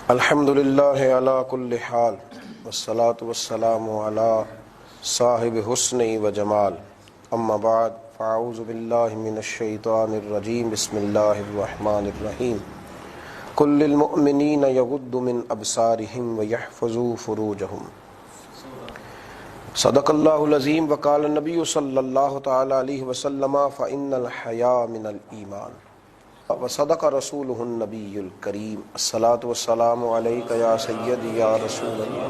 الحمدللہ علی کل حال والصلاة والسلام علی صاحب حسن و جمال، اما بعد فاعوذ باللہ من الشیطان الرجیم، بسم اللہ الرحمن الرحیم۔ قل للمؤمنین یغضوا من ابصارہم ویحفظوا فروجہم، صدق اللہ العظیم۔ وقال النبی صلی اللہ تعالی علیہ وسلم فإن الحیاء من الایمان، وصدق رسولہ النبی الکریم۔ الصلاۃ والسلام علیک یا سیدی یا رسول اللہ،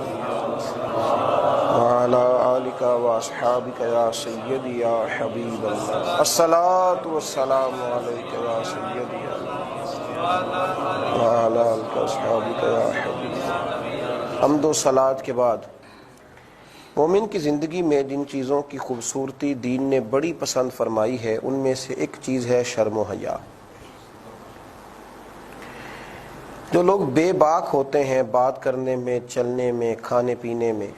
وعلی آلک واصحابک یا سیدی یا حبیب اللہ۔ الصلاۃ والسلام علیک یا سیدی وعلی آلک واصحابک یا حبیب اللہ۔ حمد و صلوات کے بعد مومن کی زندگی میں جن چیزوں کی خوبصورتی دین نے بڑی پسند فرمائی ہے، ان میں سے ایک چیز ہے شرم و حیا۔ جو لوگ بے باک ہوتے ہیں بات کرنے میں، چلنے میں، کھانے پینے میں،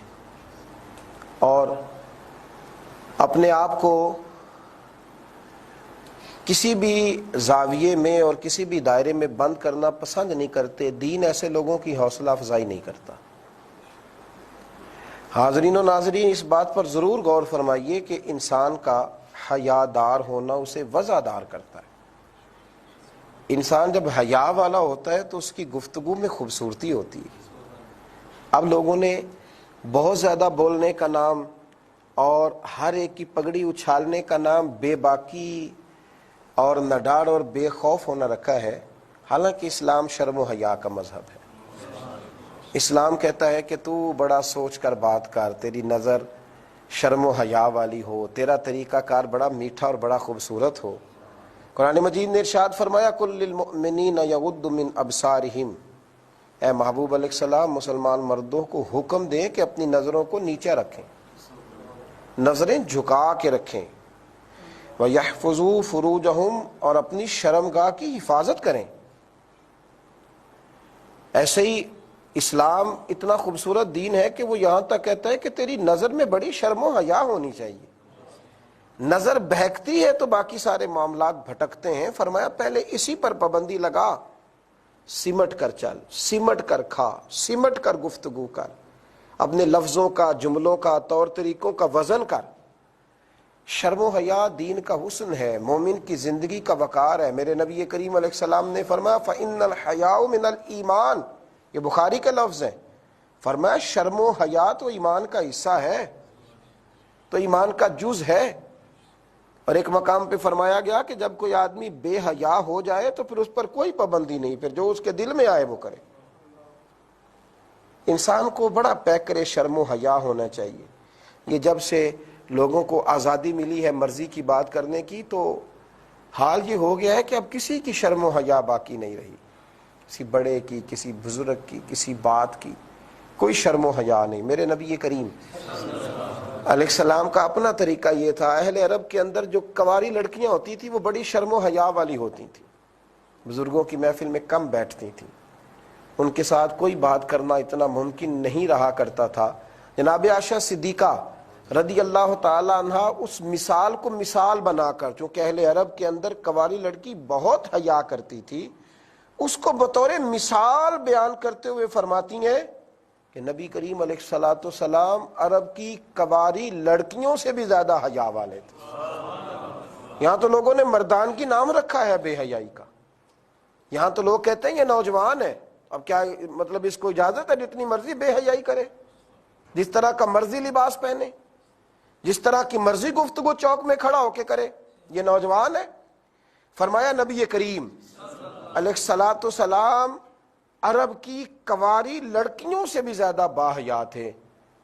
اور اپنے آپ کو کسی بھی زاویے میں اور کسی بھی دائرے میں بند کرنا پسند نہیں کرتے، دین ایسے لوگوں کی حوصلہ افزائی نہیں کرتا۔ حاضرین و ناظرین، اس بات پر ضرور غور فرمائیے کہ انسان کا حیا دار ہونا اسے وضع دار کرتا ہے۔ انسان جب حیا والا ہوتا ہے تو اس کی گفتگو میں خوبصورتی ہوتی ہے۔ اب لوگوں نے بہت زیادہ بولنے کا نام اور ہر ایک کی پگڑی اچھالنے کا نام بے باکی اور نڈار اور بے خوف ہونا رکھا ہے، حالانکہ اسلام شرم و حیا کا مذہب ہے۔ اسلام کہتا ہے کہ تو بڑا سوچ کر بات کر، تیری نظر شرم و حیا والی ہو، تیرا طریقہ کار بڑا میٹھا اور بڑا خوبصورت ہو۔ قرآن مجید نے ارشاد فرمایا قل للمؤمنین یغضوا من ابصارہم، اے محبوب علیہ السلام مسلمان مردوں کو حکم دیں کہ اپنی نظروں کو نیچے رکھیں، نظریں جھکا کے رکھیں، وَيَحْفَظُوا فُرُوجَهُمْ، اور اپنی شرمگاہ کی حفاظت کریں۔ ایسے ہی اسلام اتنا خوبصورت دین ہے کہ وہ یہاں تک کہتا ہے کہ تیری نظر میں بڑی شرم و حیا ہونی چاہیے۔ نظر بہکتی ہے تو باقی سارے معاملات بھٹکتے ہیں۔ فرمایا پہلے اسی پر پابندی لگا، سمٹ کر چل، سمٹ کر کھا، سمٹ کر گفتگو کر، اپنے لفظوں کا، جملوں کا، طور طریقوں کا وزن کر۔ شرم و حیا دین کا حسن ہے، مومن کی زندگی کا وقار ہے۔ میرے نبی کریم علیہ السلام نے فرمایا فَإِنَّ الْحَيَاءَ مِنَ الْإِيمَانِ، یہ بخاری کا لفظ ہے۔ فرمایا شرم و حیا تو ایمان کا حصہ ہے، تو ایمان کا جز ہے۔ اور ایک مقام پہ فرمایا گیا کہ جب کوئی آدمی بے حیا ہو جائے تو پھر اس پر کوئی پابندی نہیں، پھر جو اس کے دل میں آئے وہ کرے۔ انسان کو بڑا پیکر شرم و حیا ہونا چاہیے۔ یہ جب سے لوگوں کو آزادی ملی ہے مرضی کی بات کرنے کی، تو حال یہ ہو گیا ہے کہ اب کسی کی شرم و حیا باقی نہیں رہی، کسی بڑے کی، کسی بزرگ کی، کسی بات کی کوئی شرم و حیا نہیں۔ میرے نبی کریم علیہ السلام کا اپنا طریقہ یہ تھا۔ اہل عرب کے اندر جو کنواری لڑکیاں ہوتی تھیں وہ بڑی شرم و حیا والی ہوتی تھیں، بزرگوں کی محفل میں کم بیٹھتی تھیں، ان کے ساتھ کوئی بات کرنا اتنا ممکن نہیں رہا کرتا تھا۔ جناب عائشہ صدیقہ رضی اللہ تعالی عنہ اس مثال کو مثال بنا کر، چونکہ اہل عرب کے اندر کنواری لڑکی بہت حیا کرتی تھی، اس کو بطور مثال بیان کرتے ہوئے فرماتی ہیں کہ نبی کریم علیہ الصلوۃ والسلام عرب کی کنواری لڑکیوں سے بھی زیادہ حیا والے تھے۔ یہاں تو لوگوں نے مردان کی نام رکھا ہے بے حیائی کا، یہاں تو لوگ کہتے ہیں یہ نوجوان ہے، اب کیا مطلب اس کو اجازت ہے جتنی مرضی بے حیائی کرے، جس طرح کا مرضی لباس پہنے، جس طرح کی مرضی گفتگو چوک میں کھڑا ہو کے کرے، یہ نوجوان ہے؟ فرمایا نبی کریم علیہ الصلوۃ والسلام عرب کی کنواری لڑکیوں سے بھی زیادہ باحیا تھے۔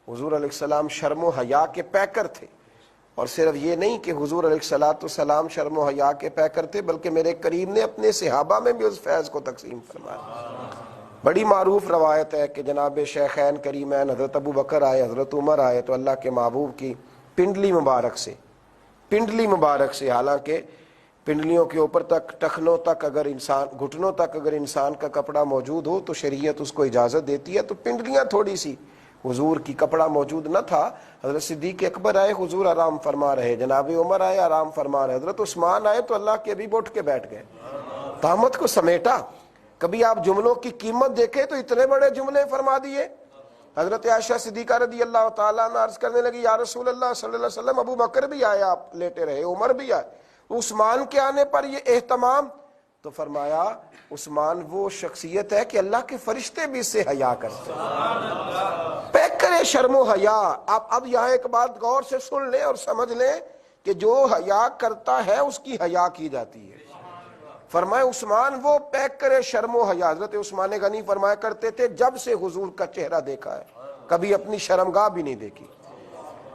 حضور علیہ السلام شرم و حیا کے پیکر تھے، اور صرف یہ نہیں کہ حضور علیہ الصلوۃ والسلام شرم و حیا کے پیکر تھے، بلکہ میرے کریم نے اپنے صحابہ میں بھی اس فیض کو تقسیم فرمایا۔ بڑی معروف روایت ہے کہ جناب شیخین کریمین حضرت ابو بکر آئے، حضرت عمر آئے تو اللہ کے محبوب کی پنڈلی مبارک سے، حالانکہ پنڈلیوں کے اوپر تک، ٹخنوں تک اگر انسان، گھٹنوں تک اگر انسان کا کپڑا موجود ہو تو شریعت اس کو اجازت دیتی ہے، تو پنڈلیاں تھوڑی سی، حضور کی کپڑا موجود نہ تھا۔ حضرت صدیق اکبر آئے، حضور آرام فرما رہے، جناب عمر آئے آرام فرما رہے، حضرت عثمان آئے تو اللہ کے ابھی اٹھ کے بیٹھ گئے، طامت کو سمیٹا، کبھی آپ جملوں کی قیمت دیکھیں تو اتنے بڑے جملے فرما دیے. حضرت عائشہ صدیقہ رضی اللہ تعالیٰ عنہ عرض کرنے لگی یا رسول اللہ صلی اللہ علیہ وسلم ابو بکر بھی آئے, آپ لیٹے رہے, عمر بھی آئے, عثمان کے آنے پر یہ اہتمام؟ تو فرمایا عثمان وہ شخصیت ہے کہ اللہ کے فرشتے بھی اس سے حیا کرتے ہیں. پیک کرے شرم و حیا. آپ اب یہاں ایک بات غور سے سن لیں اور سمجھ لیں کہ جو حیا کرتا ہے اس کی حیا کی جاتی ہے. فرمائے عثمان وہ پیک کرے شرم و حیا. حضرت عثمان غنی فرمایا کرتے تھے جب سے حضور کا چہرہ دیکھا ہے کبھی اپنی شرمگاہ بھی نہیں دیکھی,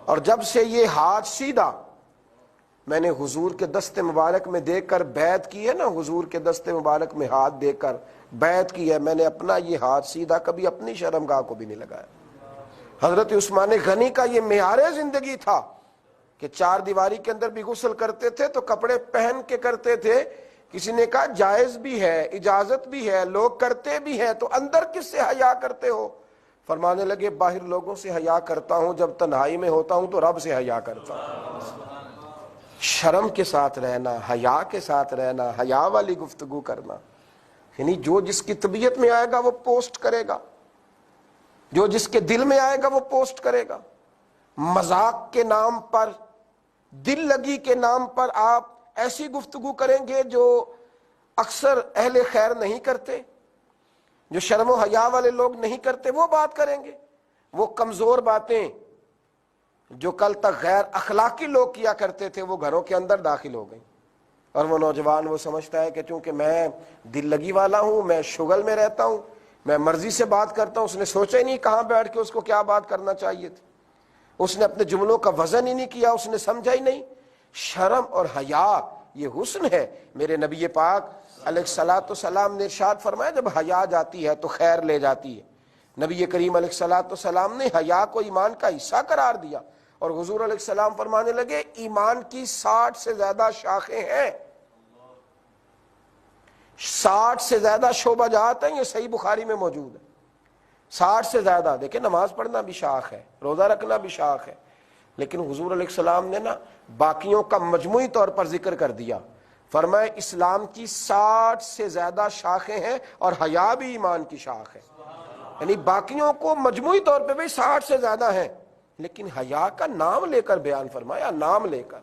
اور جب سے یہ ہاتھ سیدھا میں نے حضور کے دست مبارک میں دیکھ کر بیعت کی ہے نا, حضور کے دست مبارک میں ہاتھ دے کر بیعت کی ہے, میں نے اپنا یہ ہاتھ سیدھا کبھی اپنی شرمگاہ کو بھی نہیں لگایا. حضرت عثمان غنی کا یہ معیار زندگی تھا کہ چار دیواری کے اندر بھی غسل کرتے تھے تو کپڑے پہن کے کرتے تھے. کسی نے کہا جائز بھی ہے, اجازت بھی ہے, لوگ کرتے بھی ہیں, تو اندر کس سے حیا کرتے ہو؟ فرمانے لگے باہر لوگوں سے حیا کرتا ہوں, جب تنہائی میں ہوتا ہوں تو رب سے حیا کرتا ہوں. شرم کے ساتھ رہنا, حیا کے ساتھ رہنا, حیا والی گفتگو کرنا, یعنی جو جس کی طبیعت میں آئے گا وہ پوسٹ کرے گا, جو جس کے دل میں آئے گا وہ پوسٹ کرے گا. مذاق کے نام پر, دل لگی کے نام پر آپ ایسی گفتگو کریں گے جو اکثر اہل خیر نہیں کرتے, جو شرم و حیا والے لوگ نہیں کرتے, وہ بات کریں گے. وہ کمزور باتیں جو کل تک غیر اخلاقی لوگ کیا کرتے تھے وہ گھروں کے اندر داخل ہو گئی, اور وہ نوجوان وہ سمجھتا ہے کہ چونکہ میں دل لگی والا ہوں, میں شغل میں رہتا ہوں, میں مرضی سے بات کرتا ہوں. اس نے سوچا ہی نہیں کہاں بیٹھ کے اس کو کیا بات کرنا چاہیے تھی, اس نے اپنے جملوں کا وزن ہی نہیں کیا, اس نے سمجھا ہی نہیں. شرم اور حیا یہ حسن ہے. میرے نبی پاک علیہ الصلوۃ والسلام نے ارشاد فرمایا جب حیا جاتی ہے تو خیر لے جاتی ہے. نبی کریم علیہ الصلوۃ والسلام نے حیا کو ایمان کا حصہ قرار دیا, اور حضور علیہ السلام فرمانے لگے ایمان کی 60 سے زیادہ شاخیں ہیں, 60 سے زیادہ شعبہ جات ہیں. یہ صحیح بخاری میں موجود ہے. 60 سے زیادہ. دیکھیں نماز پڑھنا بھی شاخ ہے, روزہ رکھنا بھی شاخ ہے, لیکن حضور علیہ السلام نے نا باقیوں کا مجموعی طور پر ذکر کر دیا. فرمایا اسلام کی 60 سے زیادہ شاخیں ہیں اور حیا بھی ایمان کی شاخ ہے. یعنی باقیوں کو مجموعی طور پہ بھی 60 سے زیادہ ہیں, لیکن حیا کا نام لے کر بیان فرمایا, نام لے کر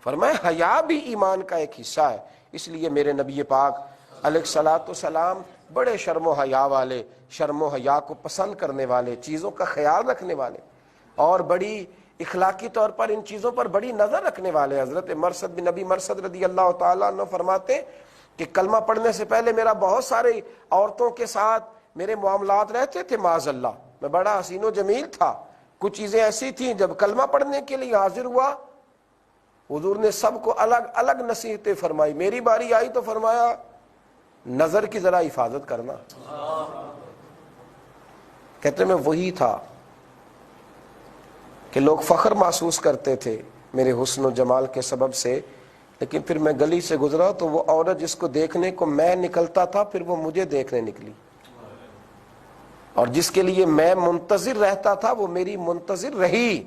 فرمایا حیا بھی ایمان کا ایک حصہ ہے. اس لیے میرے نبی پاک علیہ الصلوۃ والسلام بڑے شرم و حیا والے, شرم و حیا کو پسند کرنے والے, چیزوں کا خیال رکھنے والے, اور بڑی اخلاقی طور پر ان چیزوں پر بڑی نظر رکھنے والے. حضرت مرثد بن نبی مرثد رضی اللہ تعالیٰ عنہ فرماتے کہ کلمہ پڑھنے سے پہلے میرا بہت ساری عورتوں کے ساتھ میرے معاملات رہتے تھے, معاذ اللہ, میں بڑا حسین و جمیل تھا. کچھ چیزیں ایسی تھیں جب کلمہ پڑھنے کے لیے حاضر ہوا حضور نے سب کو الگ الگ نصیحتیں فرمائی. میری باری آئی تو فرمایا نظر کی ذرا حفاظت کرنا. کہتے میں وہی تھا کہ لوگ فخر محسوس کرتے تھے میرے حسن و جمال کے سبب سے, لیکن پھر میں گلی سے گزرا تو وہ عورت جس کو دیکھنے کو میں نکلتا تھا پھر وہ مجھے دیکھنے نکلی, اور جس کے لیے میں منتظر رہتا تھا وہ میری منتظر رہی.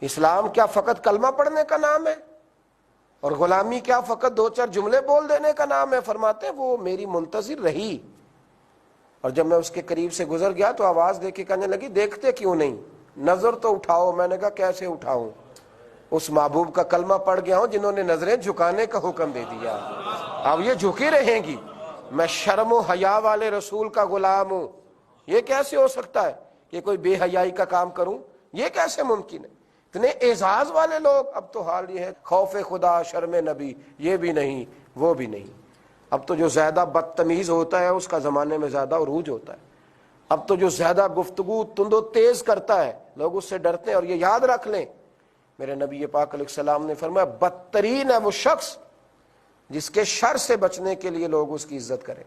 اسلام کیا فقط کلمہ پڑھنے کا نام ہے, اور غلامی کیا فقط 2-4 جملے بول دینے کا نام ہے؟ فرماتے وہ میری منتظر رہی. اور جب میں اس کے قریب سے گزر گیا تو آواز دے کے کہنے لگی دیکھتے کیوں نہیں, نظر تو اٹھاؤ. میں نے کہا کیسے اٹھاؤں؟ اس محبوب کا کلمہ پڑھ گیا ہوں جنہوں نے نظریں جھکانے کا حکم دے دیا, اب یہ جھکی رہیں گی. میں شرم و حیا والے رسول کا غلام ہوں. یہ کیسے ہو سکتا ہے کہ کوئی بے حیائی کا کام کروں؟ یہ کیسے ممکن ہے؟ اتنے اعزاز والے لوگ. اب تو حال یہ ہے خوف خدا, شرم نبی, یہ بھی نہیں وہ بھی نہیں. اب تو جو زیادہ بدتمیز ہوتا ہے اس کا زمانے میں زیادہ عروج ہوتا ہے. اب تو جو زیادہ گفتگو تند و تیز کرتا ہے لوگ اس سے ڈرتے ہیں. اور یہ یاد رکھ لیں میرے نبی پاک علیہ السلام نے فرمایا بدترین ہے وہ شخص جس کے شر سے بچنے کے لیے لوگ اس کی عزت کریں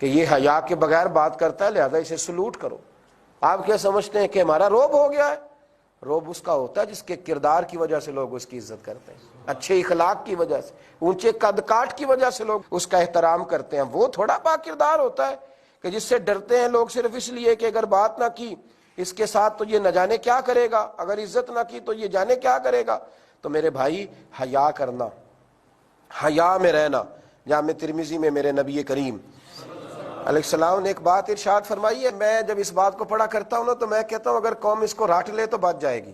کہ یہ حیا کے بغیر بات کرتا ہے لہذا اسے سلوٹ کرو. آپ کیا سمجھتے ہیں کہ ہمارا روب ہو گیا ہے؟ روب اس کا ہوتا ہے جس کے کردار کی وجہ سے لوگ اس کی عزت کرتے ہیں, اچھے اخلاق کی وجہ سے, اونچے قد کاٹ کی وجہ سے لوگ اس کا احترام کرتے ہیں. وہ تھوڑا با کردار ہوتا ہے کہ جس سے ڈرتے ہیں لوگ صرف اس لیے کہ اگر بات نہ کی اس کے ساتھ تو یہ نہ جانے کیا کرے گا, اگر عزت نہ کی تو یہ جانے کیا کرے گا. تو میرے بھائی حیا کرنا, حیا میں رہنا, جامع ترمذی میں میرے نبی کریم علیہ السلام نے ایک بات ارشاد فرمائی ہے، میں جب اس بات کو پڑھا کرتا ہوں نا تو میں کہتا ہوں اگر قوم اس کو رٹ لے تو بچ جائے گی۔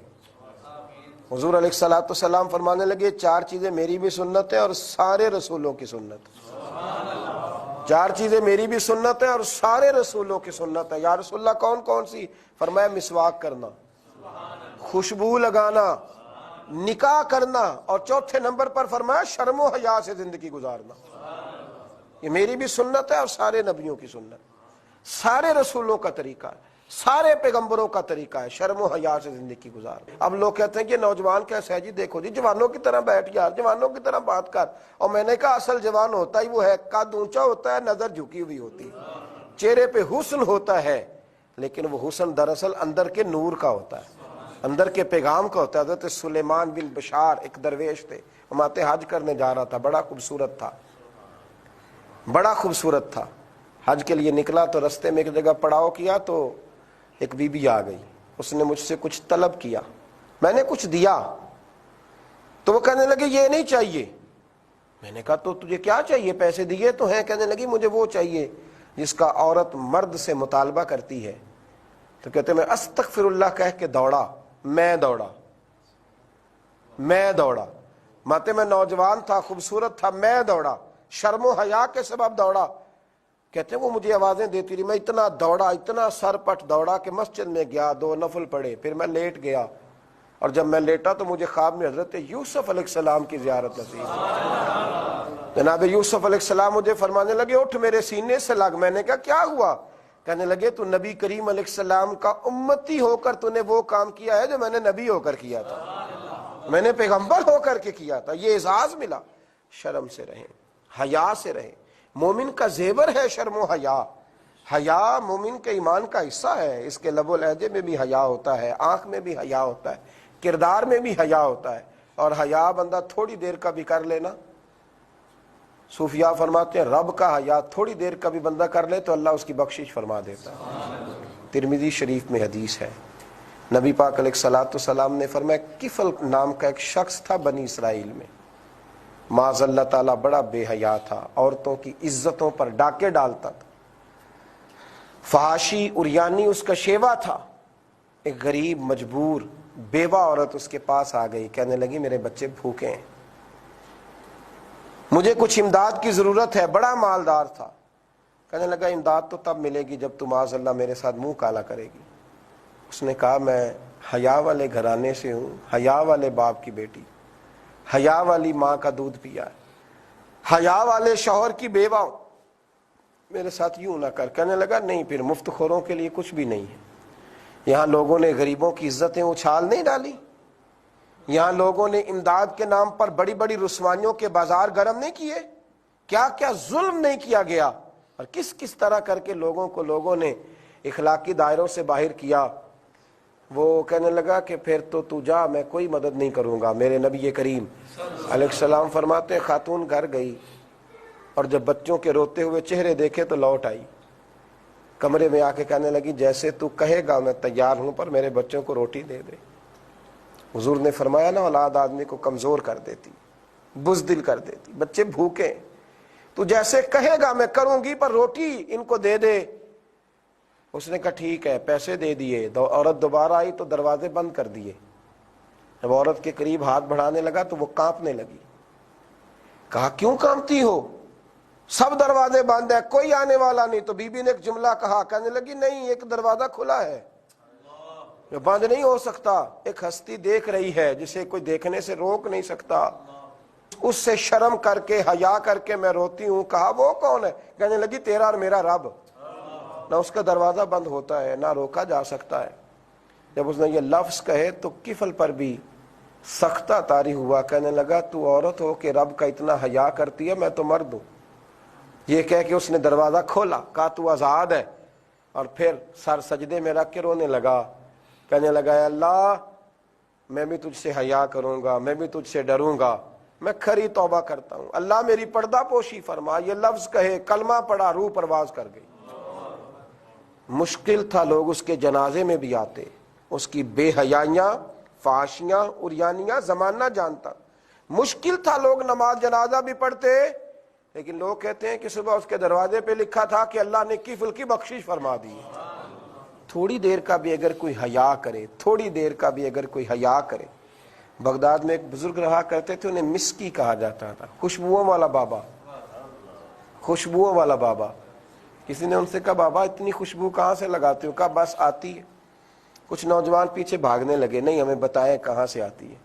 حضور علیہ السلام فرمانے لگے 4 چیزیں میری بھی سنت ہے اور سارے رسولوں کی سنت ہے۔ 4 چیزیں میری بھی سنت ہے اور سارے رسولوں کی سنت ہے۔ یا رسول اللہ کون کون سی؟ فرمایا مسواک کرنا، خوشبو لگانا، نکاح کرنا، اور چوتھے نمبر پر فرمایا شرم و حیا سے زندگی گزارنا۔ یہ میری بھی سنت ہے اور سارے نبیوں کی سنت، سارے رسولوں کا طریقہ ہے، سارے پیغمبروں کا طریقہ ہے، شرم و حیا سے زندگی گزار۔ اب لوگ کہتے ہیں کہ نوجوان کیسے ہے جی، دیکھو جی جوانوں کی طرح بیٹھ یار، جوانوں کی طرح بات کر۔ اور میں نے کہا اصل جوان ہوتا ہی وہ ہے، قد اونچا ہوتا ہے، نظر جھکی ہوئی ہوتی ہے، چہرے پہ حسن ہوتا ہے، لیکن وہ حسن دراصل اندر کے نور کا ہوتا ہے، اندر کے پیغام کا ہوتا ہے۔ حضرت سلیمان بن بشار ایک درویش تھے، ہمارے حج کرنے جا رہا تھا، بڑا خوبصورت تھا، بڑا خوبصورت تھا۔ حج کے لیے نکلا تو رستے میں ایک جگہ پڑاؤ کیا تو ایک بی بی آ گئی، اس نے مجھ سے کچھ طلب کیا، میں نے کچھ دیا تو وہ کہنے لگے یہ نہیں چاہیے۔ میں نے کہا تو تجھے کیا چاہیے؟ پیسے دیے تو ہیں۔ کہنے لگی مجھے وہ چاہیے جس کا عورت مرد سے مطالبہ کرتی ہے۔ تو کہتے میں استغفر اللہ کہہ کے دوڑا، میں دوڑا ماتے میں نوجوان تھا، خوبصورت تھا، میں دوڑا، شرم و حیا کے سبب دوڑا۔ کہتے ہیں وہ مجھے آوازیں دیتی رہی، میں اتنا دوڑا، اتنا سر پٹ دوڑا کہ مسجد میں گیا، 2 نفل پڑھے، پھر میں لیٹ گیا، اور جب میں لیٹا تو مجھے خواب میں حضرت یوسف علیہ السلام کی زیارت نصیب ہوئی۔ جناب یوسف علیہ السلام مجھے فرمانے لگے اٹھ میرے سینے سے لگ۔ میں نے کہا کیا ہوا؟ کہنے لگے تو نبی کریم علیہ السلام کا امتی ہو کر تو نے وہ کام کیا ہے جو میں نے نبی ہو کر کیا تھا، میں نے پیغمبر ہو کر کے کیا تھا، یہ اعزاز ملا۔ شرم سے رہیں، حیا سے رہیں، مومن کا زیور ہے شرم و حیا۔ حیا مومن کے ایمان کا حصہ ہے، اس کے لب و لہجے میں بھی حیا ہوتا ہے، آنکھ میں بھی حیا ہوتا ہے، کردار میں بھی حیا ہوتا ہے، اور حیا بندہ تھوڑی دیر کا بھی کر لینا، صوفیاء فرماتے ہیں رب کا حیا تھوڑی دیر کا بھی بندہ کر لے تو اللہ اس کی بخشش فرما دیتا ہے۔ ترمذی شریف میں حدیث ہے، نبی پاک علیہ السلام نے فرمایا کفل نام کا ایک شخص تھا بنی اسرائیل میں، معاذ اللہ تعالیٰ بڑا بے حیا تھا، عورتوں کی عزتوں پر ڈاکے ڈالتا تھا، فحاشی اریانی اس کا شیوا تھا۔ ایک غریب مجبور بیوہ عورت اس کے پاس آ گئی، کہنے لگی میرے بچے بھوکے ہیں، مجھے کچھ امداد کی ضرورت ہے۔ بڑا مالدار تھا، کہنے لگا امداد تو تب ملے گی جب تم معاذ اللہ میرے ساتھ منہ کالا کرے گی۔ اس نے کہا میں حیا والے گھرانے سے ہوں، حیا والے باپ کی بیٹی، حیا والی ماں کا دودھ پیا ہے، حیا والے شوہر کی بیوہ ہوں، میرے ساتھ یوں نہ کر۔ کہنے لگا نہیں، پھر مفت خوروں کے لیے کچھ بھی نہیں ہے۔ یہاں لوگوں نے غریبوں کی عزتیں اچھال نہیں ڈالی، یہاں لوگوں نے امداد کے نام پر بڑی بڑی رسوائیوں کے بازار گرم نہیں کیے، کیا کیا ظلم نہیں کیا گیا، اور کس کس طرح کر کے لوگوں نے اخلاقی دائروں سے باہر کیا۔ وہ کہنے لگا کہ پھر تو جا، میں کوئی مدد نہیں کروں گا۔ میرے نبی کریم علیہ السلام فرماتے ہیں خاتون گھر گئی، اور جب بچوں کے روتے ہوئے چہرے دیکھے تو لوٹ آئی، کمرے میں آ کے کہنے لگی جیسے تو کہے گا میں تیار ہوں، پر میرے بچوں کو روٹی دے دے۔ حضور نے فرمایا نا اولاد آدمی کو کمزور کر دیتی، بزدل کر دیتی، بچے بھوکے، تو جیسے کہے گا میں کروں گی، پر روٹی ان کو دے دے۔ اس نے کہا ٹھیک ہے، پیسے دے دیے۔ عورت دوبارہ آئی تو دروازے بند کر دیے۔ جب عورت کے قریب ہاتھ بڑھانے لگا تو وہ کانپنے لگی۔ کہا کیوں کانپتی ہو؟ سب دروازے بند ہے، کوئی آنے والا نہیں۔ تو بی بی نے ایک جملہ کہا، کہنے لگی نہیں، ایک دروازہ کھلا ہے جو بند نہیں ہو سکتا، ایک ہستی دیکھ رہی ہے جسے کوئی دیکھنے سے روک نہیں سکتا، اس سے شرم کر کے حیا کر کے میں روتی ہوں۔ کہا وہ کون ہے؟ کہنے لگی تیرا اور میرا رب، نہ اس کا دروازہ بند ہوتا ہے نہ روکا جا سکتا ہے۔ جب اس نے یہ لفظ کہے تو کفل پر بھی سختہ طاری ہوا، کہنے لگا تو عورت ہو کہ رب کا اتنا حیا کرتی ہے، میں تو مرد ہوں۔ یہ کہہ کے اس نے دروازہ کھولا، کہا تو آزاد ہے، اور پھر سر سجدے میں رکھ کے رونے لگا، کہنے لگا اے اللہ میں بھی تجھ سے حیا کروں گا، میں بھی تجھ سے ڈروں گا، میں کھری توبہ کرتا ہوں، اللہ میری پردہ پوشی فرما۔ یہ لفظ کہے، کلمہ پڑھا، روح پرواز کر گئی۔ مشکل تھا لوگ اس کے جنازے میں بھی آتے، اس کی بے حیائیاں، فحاشیاں، اریانیاں زمانہ جانتا۔ مشکل تھا لوگ نماز جنازہ بھی پڑھتے، لیکن لوگ کہتے ہیں کہ صبح اس کے دروازے پہ لکھا تھا کہ اللہ نے کی فل کی بخشش فرما دی. تھوڑی دیر کا بھی اگر کوئی حیا کرے، تھوڑی دیر کا بھی اگر کوئی حیا کرے. بغداد میں ایک بزرگ رہا کرتے تھے، انہیں مسکی کہا جاتا تھا، خوشبوؤں والا بابا، خوشبوؤں والا بابا. کسی نے ان سے کہا بابا اتنی خوشبو کہاں سے لگاتے ہو؟ کہا بس آتی ہے. کچھ نوجوان پیچھے بھاگنے لگے، نہیں ہمیں بتائیں کہاں سے آتی ہے.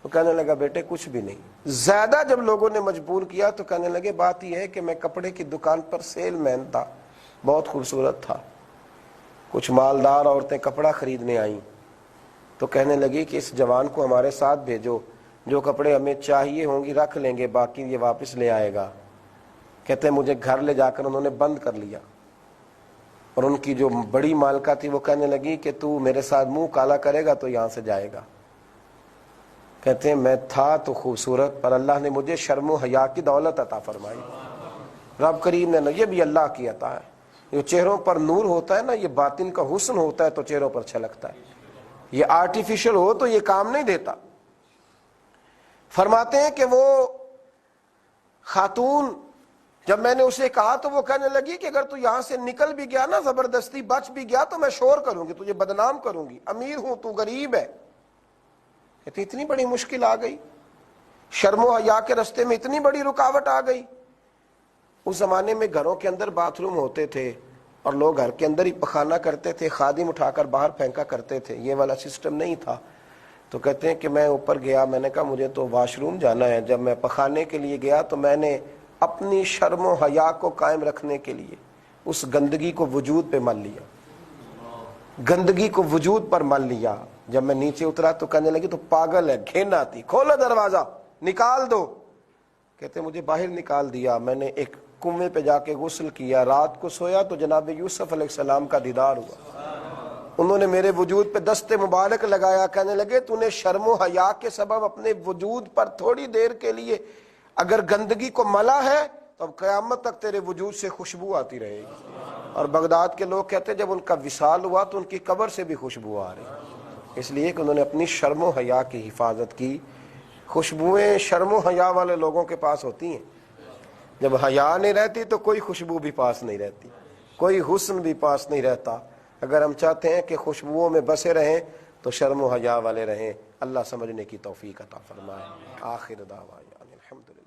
وہ کہنے لگا بیٹے کچھ بھی نہیں. زیادہ جب لوگوں نے مجبور کیا تو کہنے لگے بات یہ ہے کہ میں کپڑے کی دکان پر سیل مین تھا، بہت خوبصورت تھا. کچھ مالدار عورتیں کپڑا خریدنے آئیں تو کہنے لگی کہ اس جوان کو ہمارے ساتھ بھیجو، جو کپڑے ہمیں چاہیے ہوں گی رکھ لیں گے، باقی یہ واپس لے آئے گا. کہتے ہیں مجھے گھر لے جا کر انہوں نے بند کر لیا، اور ان کی جو بڑی مالکہ تھی وہ کہنے لگی کہ تو میرے ساتھ منہ کالا کرے گا تو یہاں سے جائے گا. کہتے ہیں میں تھا تو خوبصورت، پر اللہ نے مجھے شرم و حیا کی دولت عطا فرمائی. رب کریم نے، یہ بھی اللہ کی عطا ہے. جو چہروں پر نور ہوتا ہے نا، یہ باطن کا حسن ہوتا ہے تو چہروں پر چھلکتا ہے. یہ آرٹیفیشل ہو تو یہ کام نہیں دیتا. فرماتے ہیں کہ وہ خاتون جب میں نے اسے کہا تو وہ کہنے لگی کہ اگر تو یہاں سے نکل بھی گیا نا، زبردستی بچ بھی گیا تو میں شور کروں گی، تجھے بدنام کروں گی، امیر ہوں تو غریب ہے. کہتی اتنی بڑی مشکل آ گئی، شرم و حیا کے راستے میں اتنی بڑی رکاوٹ آ گئی. اس زمانے میں گھروں کے اندر باتھ روم ہوتے تھے اور لوگ گھر کے اندر ہی پخانہ کرتے تھے، خادم اٹھا کر باہر پھینکا کرتے تھے، یہ والا سسٹم نہیں تھا. تو کہتے ہیں کہ میں اوپر گیا، میں نے کہا مجھے تو واش روم جانا ہے. جب میں پخانے کے لیے گیا تو میں نے اپنی شرم و حیا کو قائم رکھنے کے لیے اس گندگی کو وجود پہ مل لیا، گندگی کو وجود پر مل لیا. جب میں نیچے اترا تو کہنے لگی تو پاگل ہے، گھن آتی، کھولو دروازہ نکال دو. کہتے مجھے باہر نکال دیا. میں نے ایک کنویں پہ جا کے غسل کیا، رات کو سویا تو جناب یوسف علیہ السلام کا دیدار ہوا. انہوں نے میرے وجود پہ دست مبارک لگایا، کہنے لگے تو نے شرم و حیا کے سبب اپنے وجود پر تھوڑی دیر کے لیے اگر گندگی کو ملا ہے تو اب قیامت تک تیرے وجود سے خوشبو آتی رہے گی. اور بغداد کے لوگ کہتے جب ان کا وصال ہوا تو ان کی قبر سے بھی خوشبو آ رہی، اس لیے کہ انہوں نے اپنی شرم و حیا کی حفاظت کی. خوشبوئیں شرم و حیا والے لوگوں کے پاس ہوتی ہیں. جب حیا نہیں رہتی تو کوئی خوشبو بھی پاس نہیں رہتی، کوئی حسن بھی پاس نہیں رہتا. اگر ہم چاہتے ہیں کہ خوشبوؤں میں بسے رہیں تو شرم و حیا والے رہیں. اللہ سمجھنے کی توفیق عطا فرمائے. آخر دعوانا الحمدللہ.